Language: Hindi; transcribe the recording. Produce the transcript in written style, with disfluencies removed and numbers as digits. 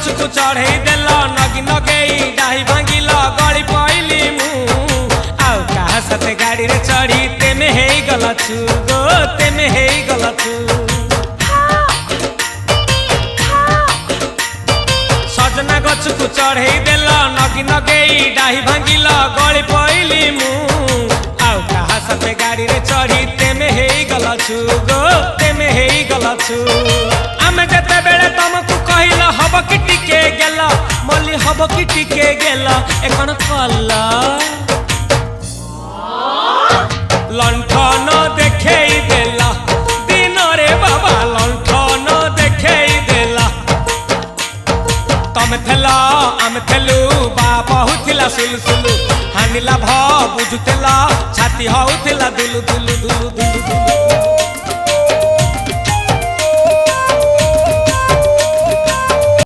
गछकु चढ़े देल नगी नगेई डाही भांगिल गली पइली मु आउ कहा साथे गाड़ी रे चढ़ी तेमे हेई गला छु गो तेमे हेई गला छु सजना गछकु चढ़े देल नगी नगेई डाही भांगिल गली पइली मु आउ कहा साथे गाड़ी रे चढ़ी तेमे हेई गला छु गो तेमे हेई गला छु आमे जते बेले तुमको कहिल हब कि टिके गेल मल्ली हब कि टिके गेल एखन कल्ला लंठन देखेई देला दिन रे बाबा लंठन देखेई देला तमे थेला आमे थेलु बाबा हुथिला सुलसुलु हानिला भ बुझुतेला छाती हउथिला दुलु दुलु दुलु दुलु दुलु